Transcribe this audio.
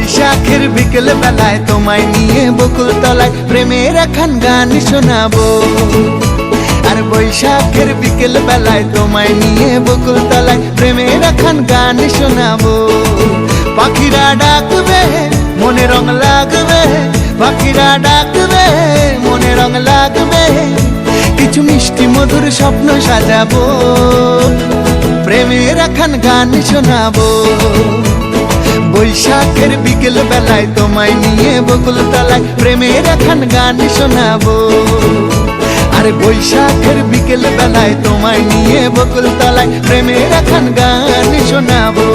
বৈশাখের বিকেল বেলায় তোমায় নিয়ে বকুল তলায় প্রেমের একখান গান শোনাবো। আর বৈশাখের বিকেল বেলায় তোমায় নিয়ে বকুল তলায় প্রেমের একখান গান শোনাবো। পাখিরা ডাকবে মনে রং লাগবে, পাখিরা ডাকবে মনে রং লাগবে, কিছু মিষ্টি মধুর স্বপ্ন সাজাবো, প্রেমের একখান গান শোনাবো। বৈশাখের বিকেল বেলায় তোমায় নিয়ে বকুল তলায় প্রেমের একখান গান শোনাবো। আরে বৈশাখের বিকেল বেলায় তোমায় নিয়ে বকুল তলায় প্রেমের একখান গান শোনাবো।